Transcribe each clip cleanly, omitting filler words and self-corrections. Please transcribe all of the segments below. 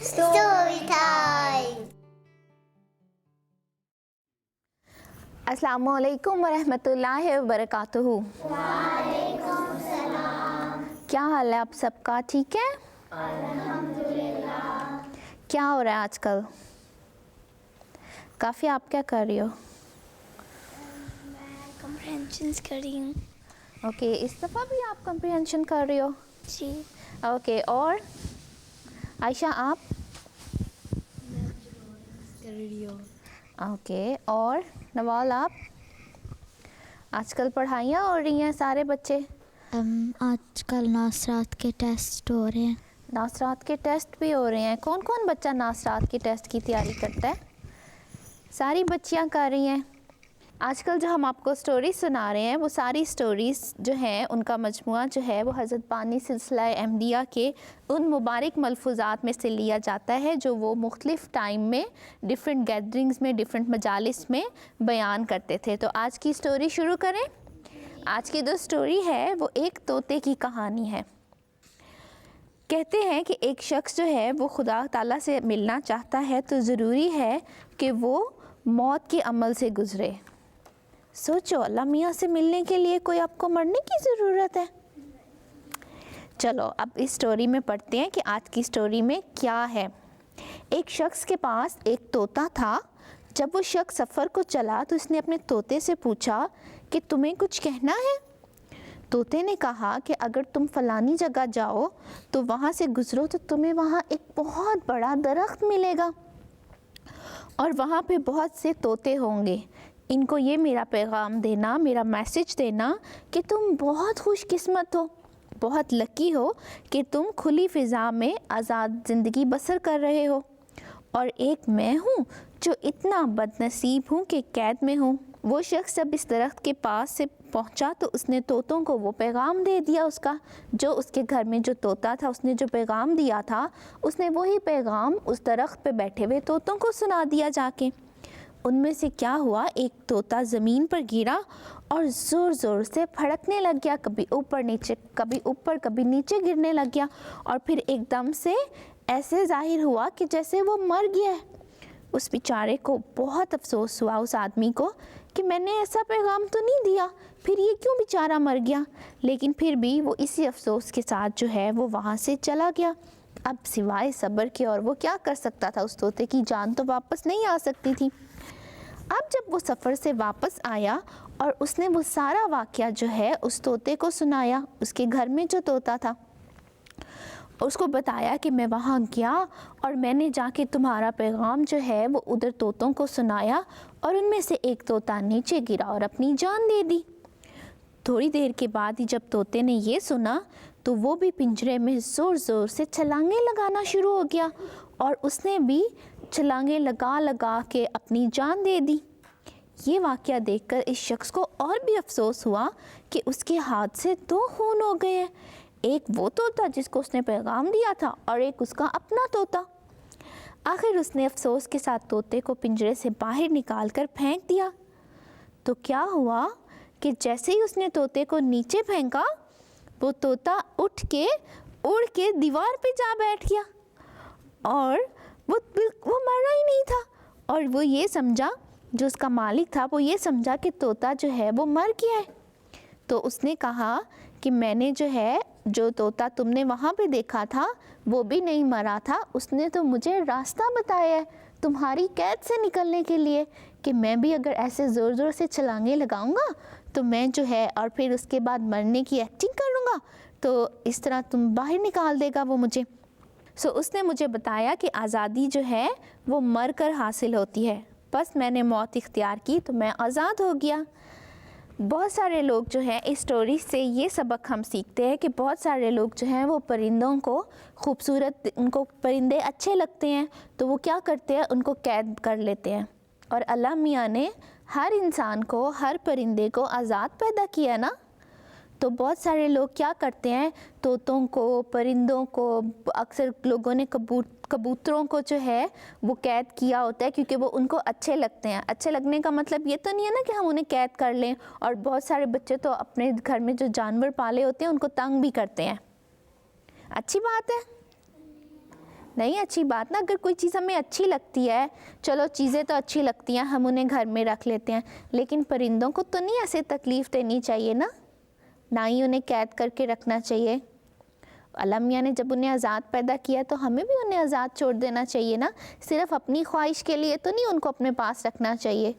Story time. अस्सलामु अलैकुम वरहमतुल्लाहि वबरकातुहू। वालेकुम सलाम। क्या हाल है आप सबका? ठीक है, अल्हम्दुलिल्लाह। क्या हो रहा है आजकल? काफ़ी, आप क्या कर रही हो? मैं कम्प्रहेंशंस कर रही हूँ। ओके, इस दफ़ा भी आप कम्प्रीहेंशन कर रही हो? जी। ओके, और आयशा आप? कर रही हो। ओके, और नवाल आप? आजकल पढ़ाइयाँ हो रही हैं सारे बच्चे? आजकल नासरात के टेस्ट हो रहे हैं। नासरात के टेस्ट भी हो रहे हैं। कौन कौन बच्चा नासरात के टेस्ट की तैयारी करता है? सारी बच्चियां कर रही हैं। आजकल जो हम आपको स्टोरी सुना रहे हैं वो सारी स्टोरीज़ जो हैं उनका मजमुआ जो है वो हज़रत बानी सिलसिला अहमदिया के उन मुबारक मलफूज़ात में से लिया जाता है जो वो मुख्तलिफ़ टाइम में डिफरेंट गैदरिंग्स में, डिफरेंट मजालिस में बयान करते थे। तो आज की स्टोरी शुरू करें। आज की जो स्टोरी है वो एक तोते की कहानी है। कहते हैं कि एक शख्स जो है वो खुदा ताला से मिलना चाहता है तो ज़रूरी है कि वो मौत के अमल से गुज़रे। सोचो, अल्लाह मियाँ से मिलने के लिए कोई आपको मरने की ज़रूरत है? चलो अब इस स्टोरी में पढ़ते हैं कि आज की स्टोरी में क्या है। एक शख्स के पास एक तोता था। जब वो शख्स सफ़र को चला तो उसने अपने तोते से पूछा कि तुम्हें कुछ कहना है? तोते ने कहा कि अगर तुम फ़लानी जगह जाओ तो वहाँ से गुज़रो तो तुम्हें वहाँ एक बहुत बड़ा दरख्त मिलेगा और वहाँ पे बहुत से तोते होंगे। इनको ये मेरा पैगाम देना, मेरा मैसेज देना कि तुम बहुत खुशकिस्मत हो, बहुत लकी हो कि तुम खुली फ़िज़ा में आज़ाद ज़िंदगी बसर कर रहे हो और एक मैं हूँ जो इतना बदनसीब हूँ कि कैद में हूँ। वो शख्स जब इस दरख्त के पास से पहुँचा तो उसने तोतों को वो पैगाम दे दिया उसका, जो उसके घर में जो तोता था उसने जो पैगाम दिया था उसने वही पैगाम उस दरख्त पे बैठे हुए तोतों को सुना दिया जाके। उनमें से क्या हुआ, एक तोता ज़मीन पर गिरा और ज़ोर ज़ोर से फड़कने लग गया, कभी ऊपर नीचे, कभी ऊपर कभी नीचे गिरने लग गया और फिर एकदम से ऐसे ज़ाहिर हुआ कि जैसे वो मर गया है। उस बेचारे को बहुत अफसोस हुआ, उस आदमी को, कि मैंने ऐसा पैगाम तो नहीं दिया, फिर ये क्यों बेचारा मर गया। लेकिन फिर भी वो इसी अफसोस के साथ जो है वो वहाँ से चला गया। अब सिवाय सब्र के और वो क्या कर सकता था? उस तोते की जान तो वापस नहीं आ सकती थी। अब जब वो सफ़र से वापस आया और उसने वो सारा वाक़या जो है उस तोते को सुनाया, उसके घर में जो तोता था उसको बताया कि मैं वहाँ गया और मैंने जाके तुम्हारा पैगाम जो है वो उधर तोतों को सुनाया और उनमें से एक तोता नीचे गिरा और अपनी जान दे दी। थोड़ी देर के बाद ही जब तोते ने ये सुना तो वो भी पिंजरे में ज़ोर ज़ोर से छलांगे लगाना शुरू हो गया और उसने भी छलांगे लगा लगा के अपनी जान दे दी। ये वाक़या देखकर इस शख्स को और भी अफसोस हुआ कि उसके हाथ से दो खून हो गए हैं, एक वो तोता जिसको उसने पैगाम दिया था और एक उसका अपना तोता। आखिर उसने अफसोस के साथ तोते को पिंजरे से बाहर निकाल कर फेंक दिया। तो क्या हुआ कि जैसे ही उसने तोते को नीचे फेंका वो तोता उठ के उड़ के दीवार पे जा बैठ गया और वो मरा ही नहीं था। और वो ये समझा, जो उसका मालिक था वो ये समझा कि तोता जो है वो मर गया है। तो उसने कहा कि मैंने जो है, जो तोता तुमने वहाँ पे देखा था वो भी नहीं मरा था, उसने तो मुझे रास्ता बताया है तुम्हारी कैद से निकलने के लिए, कि मैं भी अगर ऐसे ज़ोर ज़ोर से छलांगे लगाऊंगा तो मैं जो है और फिर उसके बाद मरने की एक्टिंग करूँगा तो इस तरह तुम बाहर निकाल देगा वो मुझे। सो उसने मुझे बताया कि आज़ादी जो है वो मर कर हासिल होती है, बस मैंने मौत इख्तियार की तो मैं आज़ाद हो गया। बहुत सारे लोग जो हैं इस स्टोरी से ये सबक हम सीखते हैं कि बहुत सारे लोग जो हैं वो परिंदों को खूबसूरत, उनको परिंदे अच्छे लगते हैं तो वो क्या करते हैं, उनको कैद कर लेते हैं। और अल्लाह मियाँ ने हर इंसान को, हर परिंदे को आज़ाद पैदा किया ना, तो बहुत सारे लोग क्या करते हैं, तोतों को, परिंदों को, अक्सर लोगों ने कबूतरों को जो है वो कैद किया होता है क्योंकि वो उनको अच्छे लगते हैं। अच्छे लगने का मतलब ये तो नहीं है ना कि हम उन्हें कैद कर लें। और बहुत सारे बच्चे तो अपने घर में जो जानवर पाले होते हैं उनको तंग भी करते हैं। अच्छी बात है, नहीं अच्छी बात ना, अगर कोई चीज़ हमें अच्छी लगती है, चलो चीज़ें तो अच्छी लगती हैं, हम उन्हें घर में रख लेते हैं, लेकिन परिंदों को तो नहीं ऐसे तकलीफ़ देनी चाहिए ना ही उन्हें कैद करके रखना चाहिए। अल्लाह मियाँ ने जब उन्हें आज़ाद पैदा किया तो हमें भी उन्हें आज़ाद छोड़ देना चाहिए ना, सिर्फ अपनी ख्वाहिश के लिए तो नहीं उनको अपने पास रखना चाहिए।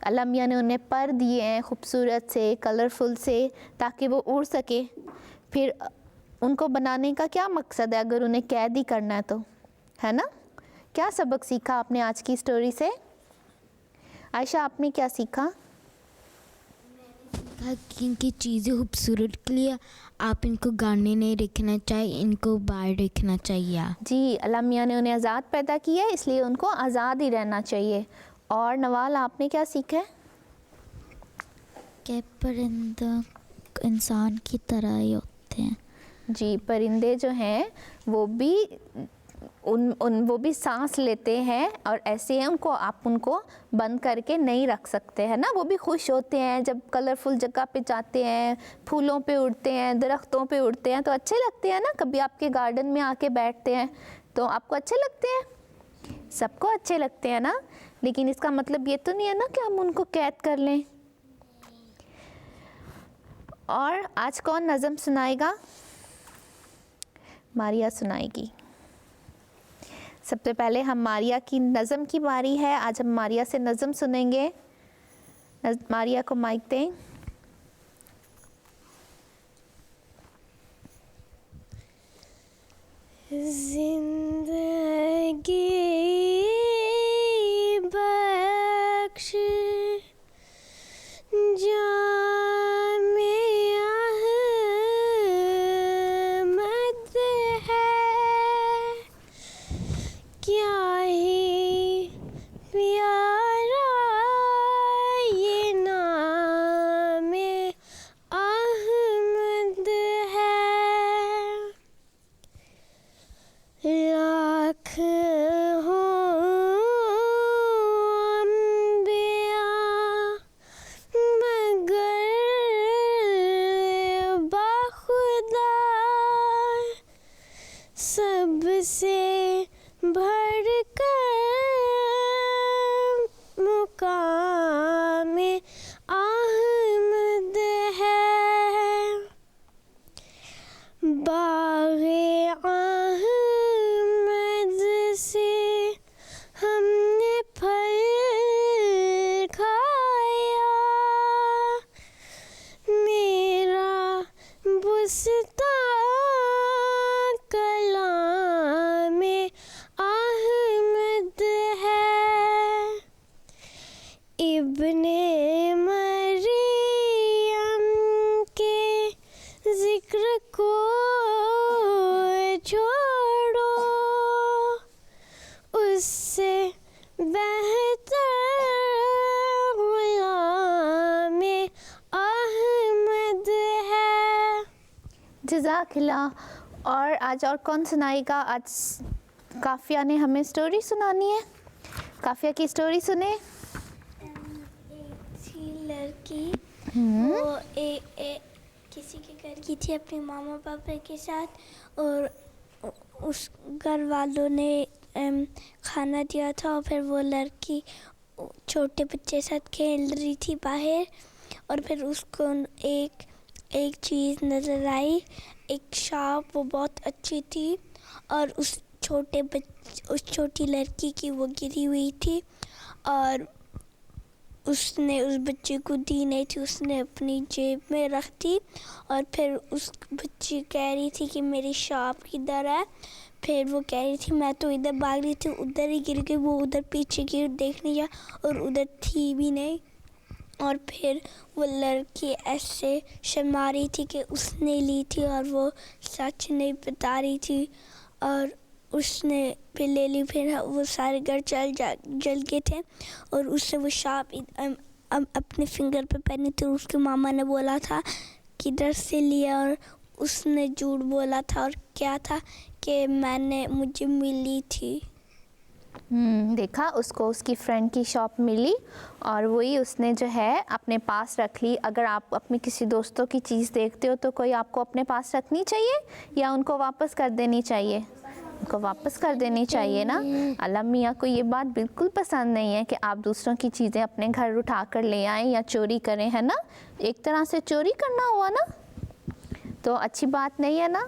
अल्लाह मियाँ ने उन्हें पर दिए हैं खूबसूरत से, कलरफुल से, ताकि वो उड़ सके। फिर उनको बनाने का क्या मकसद है अगर उन्हें कैद ही करना है तो, है ना? क्या सबक सीखा आपने आज की स्टोरी से? आयशा, आपने क्या सीखा? क्योंकि चीज़ें खूबसूरत के लिए आप इनको गाने नहीं रखना चाहिए, इनको बाहर रखना चाहिए। जी, अल्लाह मियाँ ने उन्हें आज़ाद पैदा किया है, इसलिए उनको आज़ाद ही रहना चाहिए। और नवाल, आपने क्या सीखा है? कि परिंदे इंसान की तरह ही होते हैं। जी, परिंदे जो हैं वो भी वो भी सांस लेते हैं और ऐसे हैं, आप उनको बंद करके नहीं रख सकते, है ना? वो भी खुश होते हैं जब कलरफुल जगह पे जाते हैं, फूलों पे उड़ते हैं, दरख्तों पे उड़ते हैं, तो अच्छे लगते हैं ना। कभी आपके गार्डन में आके बैठते हैं तो आपको अच्छे लगते हैं, सबको अच्छे लगते हैं ना। लेकिन इसका मतलब ये तो नहीं है ना कि हम उनको कैद कर लें। और आज कौन नज़म सुनाएगा? मारिया सुनाएगी। सबसे पहले हम मारिया की नज़म की बारी है। आज हम मारिया से नज़म सुनेंगे। मारिया को माइक दें। जिंदगी बख्श सबसे बढ़कर मुकाम अहमद है। बाग़े अहमद से हमने फल खाया, मेरा बुस्तान इब्ने मरियम के जिक्र को छोड़ो, उससे बेहतर गुलाम अहमद है। जज़ाकल्लाह। और आज और कौन सुनाएगा? आज काफिया ने हमें स्टोरी सुनानी है। काफिया की स्टोरी सुने। लड़की वो किसी के घर की थी अपने मामा पापा के साथ, और उस घर वालों ने खाना दिया था, और फिर वो लड़की छोटे बच्चे के साथ खेल रही थी बाहर, और फिर उसको एक चीज़ नज़र आई, एक सांप, वो बहुत अच्छी थी, और उस छोटी लड़की की वो गिरी हुई थी, और उसने उस बच्चे को दी नहीं थी, उसने अपनी जेब में रख दी, और फिर उस बच्ची कह रही थी कि मेरी सांप किधर है। फिर वो कह रही थी मैं तो इधर भाग रही थी, उधर ही गिर गई। वो उधर पीछे गिर देखने गया और उधर थी भी नहीं, और फिर वो लड़की ऐसे शर्मा रही थी कि उसने ली थी और वो सच नहीं बता रही थी, और उसने फिर ले ली। फिर वो सारे घर जल गए थे, और उससे वो सांप अपने फिंगर पे पहनी थी। उसके मामा ने बोला था किधर से लिया, और उसने झूठ बोला था, और क्या था कि मुझे मिली थी। देखा, उसको उसकी फ्रेंड की शॉप मिली और वही उसने जो है अपने पास रख ली। अगर आप अपने किसी दोस्तों की चीज़ देखते हो तो कोई आपको अपने पास रखनी चाहिए या उनको वापस कर देनी चाहिए? उनको वापस कर देनी चाहिए ना। अल्लाह मियाँ को ये बात बिल्कुल पसंद नहीं है कि आप दूसरों की चीज़ें अपने घर उठा कर ले आएँ या चोरी करें, है ना। एक तरह से चोरी करना हुआ ना, तो अच्छी बात नहीं है ना।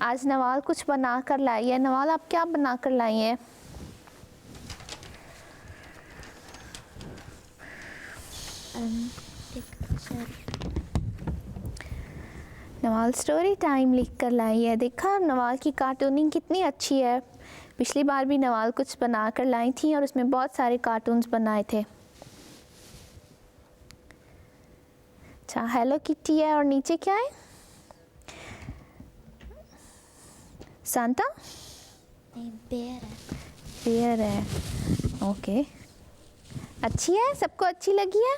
आज नवाल कुछ बना कर लाई है। नवाल, आप क्या बना कर लाई हैं? नवाल स्टोरी टाइम लिख कर लाई है। देखा नवाल की कार्टूनिंग कितनी अच्छी है। पिछली बार भी नवाल कुछ बना कर लाई थी और उसमें बहुत सारे कार्टून्स बनाए थे। अच्छा, हेलो किटी है और नीचे क्या है? सांता? बेयर है। ओके, अच्छी है, सबको अच्छी लगी है।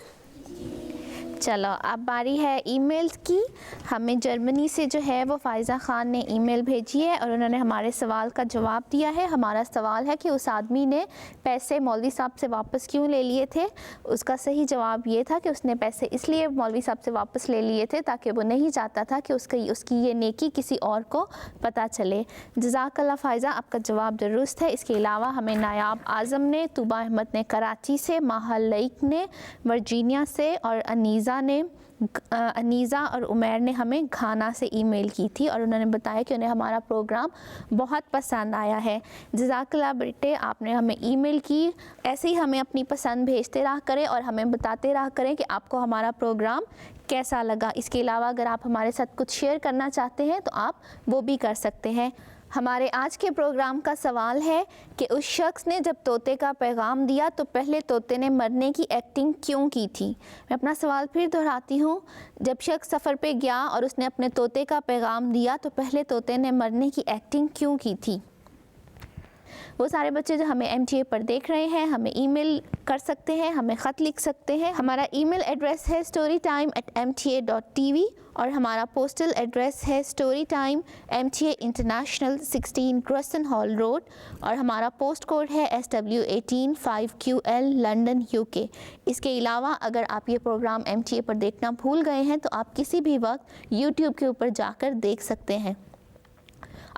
चलो अब बारी है ईमेल्स की। हमें जर्मनी से जो है वो फ़ायज़ा ख़ान ने ईमेल भेजी है और उन्होंने हमारे सवाल का जवाब दिया है। हमारा सवाल है कि उस आदमी ने पैसे मौलवी साहब से वापस क्यों ले लिए थे। उसका सही जवाब ये था कि उसने पैसे इसलिए मौलवी साहब से वापस ले लिए थे ताकि वो नहीं चाहता था कि उसकी ये नेकी किसी और को पता चले। जज़ाकल्लाह फ़ायज़ा, आपका जवाब दुरुस्त है। इसके अलावा हमें नायाब आज़म ने, तूबा अहमद ने कराची से, माहा लईक ने वर्जीनिया से और अनीज़ा और उमैर ने हमें घाना से ईमेल की थी और उन्होंने बताया कि उन्हें हमारा प्रोग्राम बहुत पसंद आया है। जज़ाकल्लाह बेटे, आपने हमें ईमेल की। ऐसे ही हमें अपनी पसंद भेजते रहा करें और हमें बताते रहा करें कि आपको हमारा प्रोग्राम कैसा लगा। इसके अलावा अगर आप हमारे साथ कुछ शेयर करना चाहते हैं तो आप वो भी कर सकते हैं। हमारे आज के प्रोग्राम का सवाल है कि उस शख्स ने जब तोते का पैगाम दिया तो पहले तोते ने मरने की एक्टिंग क्यों की थी। मैं अपना सवाल फिर दोहराती हूँ। जब शख्स सफ़र पे गया और उसने अपने तोते का पैगाम दिया तो पहले तोते ने मरने की एक्टिंग क्यों की थी। वो सारे बच्चे जो हमें MTA पर देख रहे हैं, हमें ईमेल कर सकते हैं, हमें ख़त लिख सकते हैं। हमारा ईमेल एड्रेस है storytime@mta.tv और हमारा पोस्टल एड्रेस है storytime MTA International 16 Gressenhall road और हमारा पोस्ट कोड है SW18 5QL लंदन UK। इसके अलावा अगर आप ये प्रोग्राम MTA पर देखना भूल गए हैं तो आप किसी भी वक्त YouTube के ऊपर जाकर देख सकते हैं।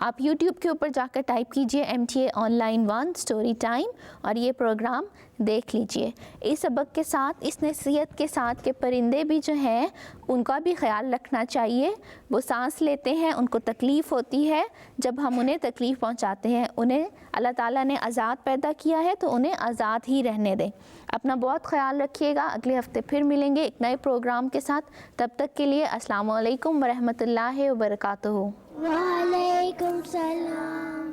आप YouTube के ऊपर जाकर टाइप कीजिए MTA ऑनलाइन 1 स्टोरी टाइम और ये प्रोग्राम देख लीजिए। इस सबक के साथ, इस नसीहत के साथ कि परिंदे भी जो हैं उनका भी ख्याल रखना चाहिए। वो सांस लेते हैं, उनको तकलीफ़ होती है। जब हम उन्हें तकलीफ़ पहुंचाते हैं, उन्हें अल्लाह ताला ने आज़ाद पैदा किया है तो उन्हें आज़ाद ही रहने दें। अपना बहुत ख्याल रखिएगा। अगले हफ्ते फिर मिलेंगे एक नए प्रोग्राम के साथ। तब तक के लिए अस्सलामु अलैकुम वरहमतुल्लाहि वबरकातुहू। वालेकुम सलाम।